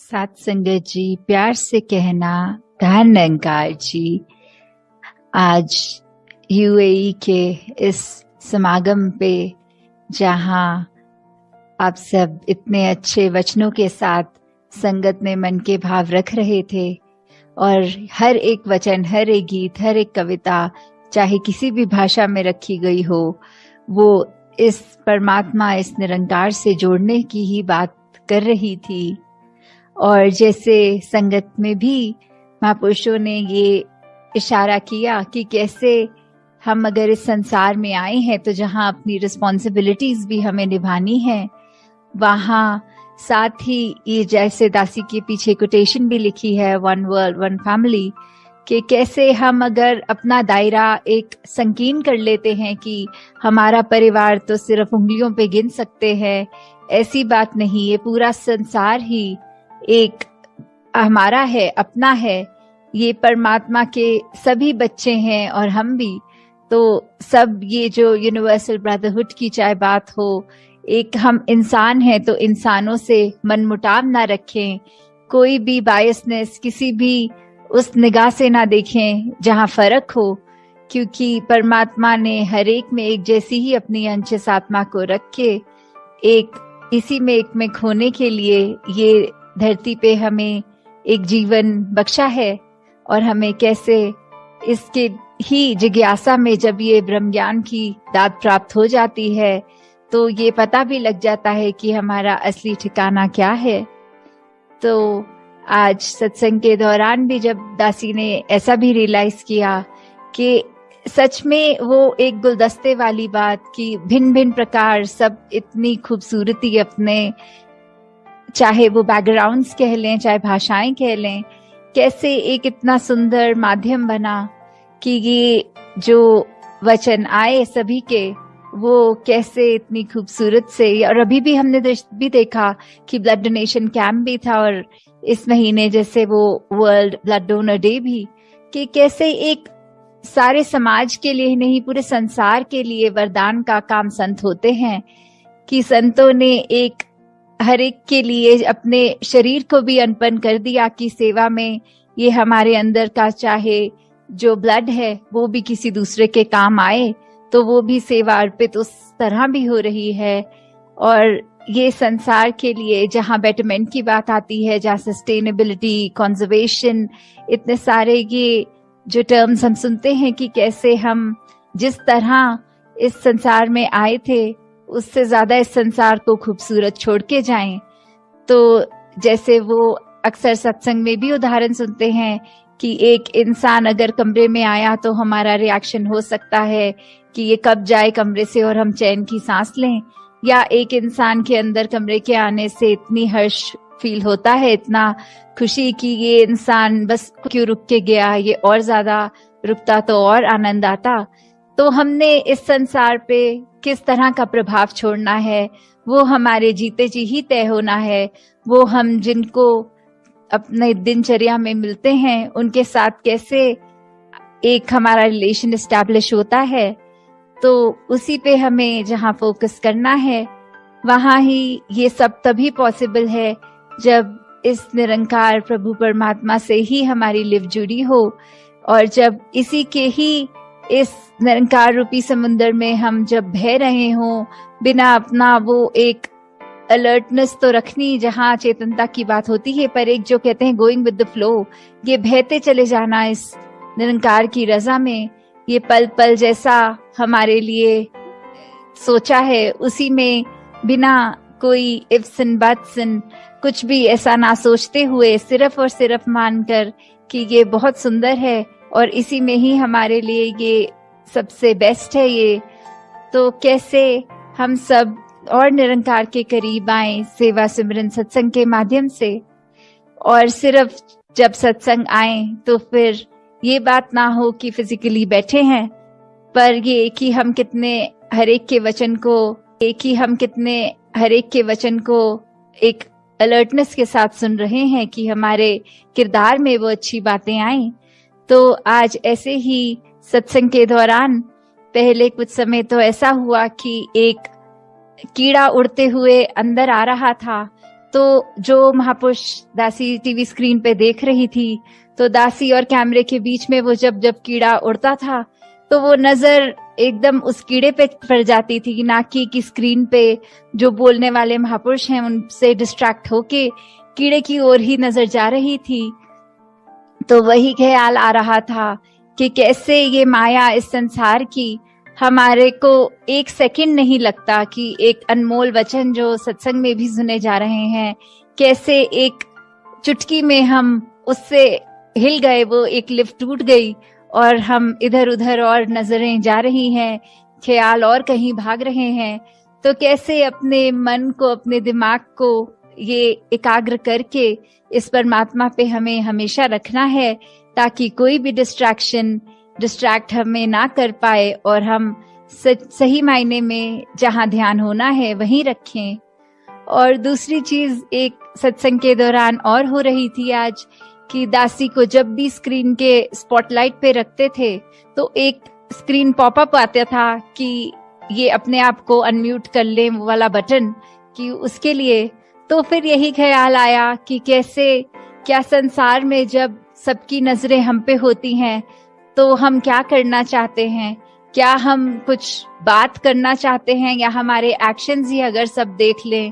साथ संगत जी, प्यार से कहना धन निरंकार जी। आज यूएई के इस समागम पे जहां आप सब इतने अच्छे वचनों के साथ संगत में मन के भाव रख रहे थे और हर एक वचन, हर एक गीत, हर एक कविता चाहे किसी भी भाषा में रखी गई हो, वो इस परमात्मा, इस निरंकार से जोड़ने की ही बात कर रही थी। और जैसे संगत में भी महापुरुषों ने ये इशारा किया कि कैसे हम अगर इस संसार में आए हैं तो जहाँ अपनी रिस्पॉन्सिबिलिटीज भी हमें निभानी है, वहाँ साथ ही ये जैसे दासी के पीछे कोटेशन भी लिखी है, वन वर्ल्ड वन फैमिली, कि कैसे हम अगर अपना दायरा एक संकीर्ण कर लेते हैं कि हमारा परिवार तो सिर्फ उंगलियों पे गिन सकते हैं, ऐसी बात नहीं। ये पूरा संसार ही एक हमारा है, अपना है। ये परमात्मा के सभी बच्चे हैं और हम भी। तो सब ये जो यूनिवर्सल ब्रदरहुड की चाहे बात हो, एक हम इंसान हैं तो इंसानों से मनमुटाव ना रखें, कोई भी बायसनेस किसी भी उस निगाह से ना देखें जहां फर्क हो, क्योंकि परमात्मा ने हर एक में एक जैसी ही अपनी अंश आत्मा को रख के एक इसी में एक में खोने के लिए ये धरती पे हमें एक जीवन बख्शा है। और हमें कैसे इसके ही जिज्ञासा में जब ये ब्रह्म ज्ञान की दात प्राप्त हो जाती है तो ये पता भी लग जाता है कि हमारा असली ठिकाना क्या है। तो आज सत्संग के दौरान भी जब दासी ने ऐसा भी रियलाइज किया कि सच में वो एक गुलदस्ते वाली बात कि भिन्न भिन्न प्रकार सब इतनी खूबसूरती अपने, चाहे वो बैकग्राउंड्स कह लें, चाहे भाषाएं कह लें, कैसे एक इतना सुंदर माध्यम बना कि ये जो वचन आए सभी के, वो कैसे इतनी खूबसूरत से। और अभी भी हमने भी देखा कि ब्लड डोनेशन कैंप भी था और इस महीने जैसे वो वर्ल्ड ब्लड डोनर डे भी, कि कैसे एक सारे समाज के लिए नहीं पूरे संसार के लिए वरदान का काम संत होते हैं, कि संतों ने एक हर एक के लिए अपने शरीर को भी अर्पण कर दिया कि सेवा में ये हमारे अंदर का चाहे जो ब्लड है वो भी किसी दूसरे के काम आए, तो वो भी सेवा अर्पित उस तरह भी हो रही है। और ये संसार के लिए जहाँ बेटरमेंट की बात आती है, जहाँ सस्टेनेबिलिटी, कंजर्वेशन, इतने सारे ये जो टर्म्स हम सुनते हैं कि कैसे हम जिस तरह इस संसार में आए थे उससे ज्यादा इस संसार को खूबसूरत छोड़ के जाएं। तो जैसे वो अक्सर सत्संग में भी उदाहरण सुनते हैं कि एक इंसान अगर कमरे में आया तो हमारा रिएक्शन हो सकता है कि ये कब जाए कमरे से और हम चैन की सांस लें, या एक इंसान के अंदर कमरे के आने से इतनी हर्ष फील होता है, इतना खुशी कि ये इंसान बस क्यों रुक के गया, ये और ज्यादा रुकता तो और आनंद आता। तो हमने इस संसार पे किस तरह का प्रभाव छोड़ना है वो हमारे जीते जी ही तय होना है। वो हम जिनको अपने दिनचर्या में मिलते हैं उनके साथ कैसे एक हमारा रिलेशन एस्टैब्लिश होता है, तो उसी पे हमें जहाँ फोकस करना है, वहाँ ही ये सब तभी पॉसिबल है जब इस निरंकार प्रभु परमात्मा से ही हमारी लिव जुड़ी हो, और जब इसी के ही इस निरंकार रूपी समुद्र में हम जब बह रहे हों, बिना अपना वो एक अलर्टनेस तो रखनी जहाँ चेतनता की बात होती है, पर एक जो कहते हैं गोइंग विद द फ्लो, ये बहते चले जाना इस निरंकार की रजा में। ये पल पल जैसा हमारे लिए सोचा है उसी में बिना कोई इफ्स एंड बट्स एंड कुछ भी ऐसा ना सोचते हुए सिर्फ और सिर्फ मानकर कि ये बहुत सुंदर है और इसी में ही हमारे लिए ये सबसे बेस्ट है। ये तो कैसे हम सब और निरंकार के करीब आए सेवा सिमरन सत्संग के माध्यम से, और सिर्फ जब सत्संग आए तो फिर ये बात ना हो कि फिजिकली बैठे हैं, पर ये कि हम कितने हर एक के वचन को एक अलर्टनेस के साथ सुन रहे हैं कि हमारे किरदार में वो अच्छी बातें आए। तो आज ऐसे ही सत्संग के दौरान पहले कुछ समय तो ऐसा हुआ कि एक कीड़ा उड़ते हुए अंदर आ रहा था, तो जो महापुरुष दासी टीवी स्क्रीन पे देख रही थी, तो दासी और कैमरे के बीच में वो जब जब कीड़ा उड़ता था तो वो नजर एकदम उस कीड़े पे पड़ जाती थी, ना कि स्क्रीन पे जो बोलने वाले महापुरुष हैं उनसे डिस्ट्रैक्ट होके कीड़े की ओर ही नजर जा रही थी। तो वही ख्याल आ रहा था कि कैसे ये माया इस संसार की हमारे को एक सेकंड नहीं लगता कि एक अनमोल वचन जो सत्संग में भी सुने जा रहे हैं, कैसे एक चुटकी में हम उससे हिल गए, वो एक लिफ्ट टूट गई और हम इधर उधर और नजरें जा रही हैं, ख्याल और कहीं भाग रहे हैं। तो कैसे अपने मन को, अपने दिमाग को ये एकाग्र करके इस परमात्मा पे हमें हमेशा रखना है, ताकि कोई भी डिस्ट्रैक्ट हमें ना कर पाए और हम सही मायने में जहाँ ध्यान होना है वहीं रखें। और दूसरी चीज एक सत्संग के दौरान और हो रही थी आज, कि दासी को जब भी स्क्रीन के स्पॉटलाइट पे रखते थे तो एक स्क्रीन पॉपअप आता था कि ये अपने आप को अनम्यूट कर ले वाला बटन, कि उसके लिए। तो फिर यही ख्याल आया कि कैसे क्या संसार में जब सबकी नजरें हम पे होती हैं तो हम क्या करना चाहते हैं, क्या हम कुछ बात करना चाहते हैं, या हमारे एक्शंस ही अगर सब देख लें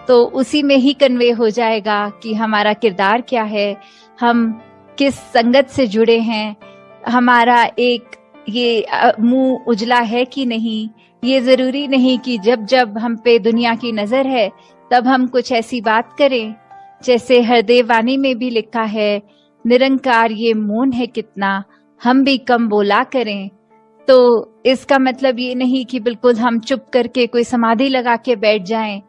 तो उसी में ही कन्वे हो जाएगा कि हमारा किरदार क्या है, हम किस संगत से जुड़े हैं, हमारा एक ये मुंह उजला है कि नहीं। ये जरूरी नहीं कि जब जब हम पे दुनिया की नजर है तब हम कुछ ऐसी बात करें। जैसे हरदेव वाणी में भी लिखा है, निरंकार ये मौन है कितना, हम भी कम बोला करें। तो इसका मतलब ये नहीं कि बिल्कुल हम चुप करके कोई समाधि लगा के बैठ जाएं,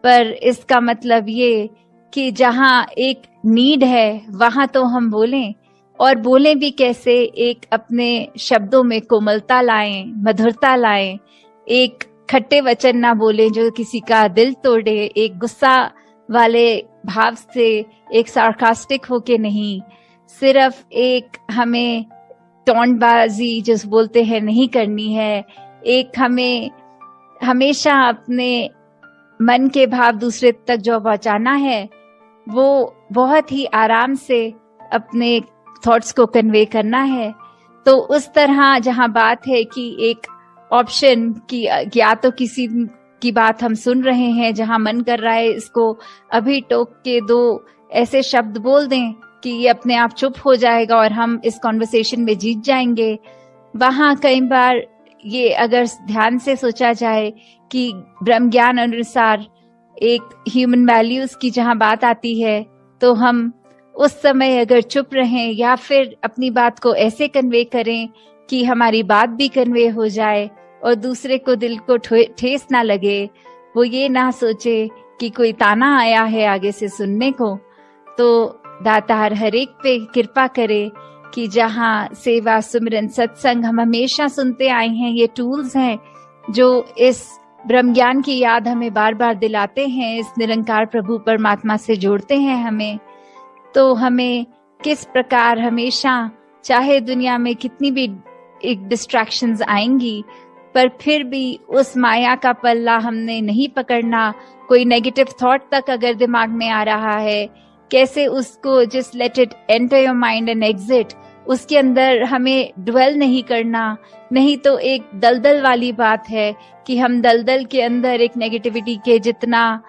पर इसका मतलब ये कि जहाँ एक नीड है वहां तो हम बोलें, और बोलें भी कैसे, एक अपने शब्दों में कोमलता लाएं, मधुरता लाएं, एक खट्टे वचन ना बोलें जो किसी का दिल तोड़े, एक गुस्सा वाले भाव से, एक सार्कास्टिक होके नहीं, सिर्फ एक हमें टोंटबाजी जिस बोलते हैं नहीं करनी है। एक हमें हमेशा अपने मन के भाव दूसरे तक जो पहुंचाना है वो बहुत ही आराम से अपने थॉट्स को कन्वे करना है। तो उस तरह जहां बात है कि एक ऑप्शन की, या तो किसी की बात हम सुन रहे हैं जहां मन कर रहा है इसको अभी टोक के दो ऐसे शब्द बोल दें कि ये अपने आप चुप हो जाएगा और हम इस कॉन्वर्सेशन में जीत जाएंगे, वहां कई बार ये अगर ध्यान से सोचा जाए कि ब्रह्म ज्ञान अनुसार एक ह्यूमन वैल्यूज की जहां बात आती है, तो हम उस समय अगर चुप रहें या फिर अपनी बात को ऐसे कन्वे करें कि हमारी बात भी कन्वे हो जाए और दूसरे को दिल को ठेस ना लगे, वो ये ना सोचे कि कोई ताना आया है आगे से सुनने को। तो दातार हर एक पे कृपा करे कि जहाँ सेवा, सुमिरन, सत्संग हम हमेशा सुनते आए हैं, ये टूल्स हैं जो इस ब्रह्म ज्ञान की याद हमें बार बार दिलाते हैं, इस निरंकार प्रभु परमात्मा से जोड़ते हैं हमें। तो हमें किस प्रकार हमेशा, चाहे दुनिया में कितनी भी एक डिस्ट्रैक्शंस आएंगी, पर फिर भी उस माया का पल्ला हमने नहीं पकड़ना। कोई नेगेटिव थॉट तक अगर दिमाग में आ रहा है, कैसे उसको just let it enter your mind and exit, उसके अंदर हमें ड्वेल नहीं करना। नहीं तो एक दलदल वाली बात है कि हम दलदल के अंदर एक नेगेटिविटी के जितना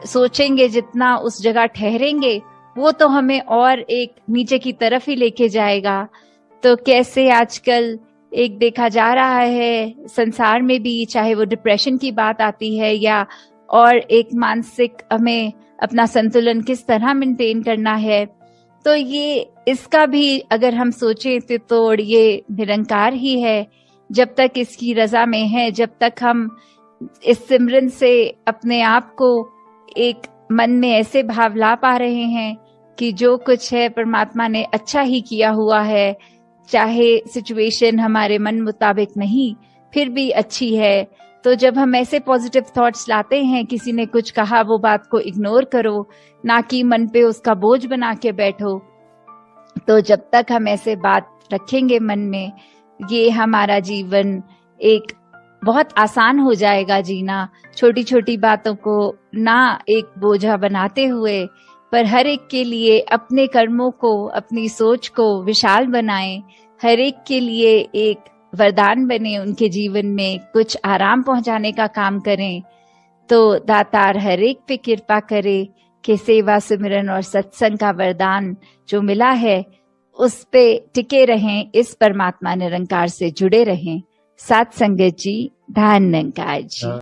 सोचेंगे, जितना उस जगह ठहरेंगे, वो तो हमें और एक नीचे की तरफ ही लेके जाएगा। तो कैसे आजकल एक देखा जा रहा है संसार में भी, चाहे वो डिप्रेशन की बात आती है या और एक मानसिक हमें अपना संतुलन किस तरह मेंटेन करना है, तो ये इसका भी अगर हम सोचें तो ये निरंकार ही है। जब तक इसकी रजा में है, जब तक हम इस सिमरन से अपने आप को एक मन में ऐसे भाव ला पा रहे हैं कि जो कुछ है परमात्मा ने अच्छा ही किया हुआ है, चाहे सिचुएशन हमारे मन मुताबिक नहीं फिर भी अच्छी है। तो जब हम ऐसे पॉजिटिव थॉट्स लाते हैं, किसी ने कुछ कहा वो बात को इग्नोर करो, ना कि मन पे उसका बोझ बना के बैठो। तो जब तक हम ऐसे बात रखेंगे मन में, ये हमारा जीवन एक बहुत आसान हो जाएगा जीना। छोटी छोटी बातों को ना एक बोझा बनाते हुए, पर हर एक के लिए अपने कर्मों को, अपनी सोच को विशाल बनाएं, हर एक के लिए एक वरदान बने, उनके जीवन में कुछ आराम पहुंचाने का काम करें। तो दातार हर एक पे कृपा करे कि सेवा, सिमरन और सत्संग का वरदान जो मिला है उस पे टिके रहें, इस परमात्मा निरंकार से जुड़े रहें। साथ संगत जी, धन निरंकार जी।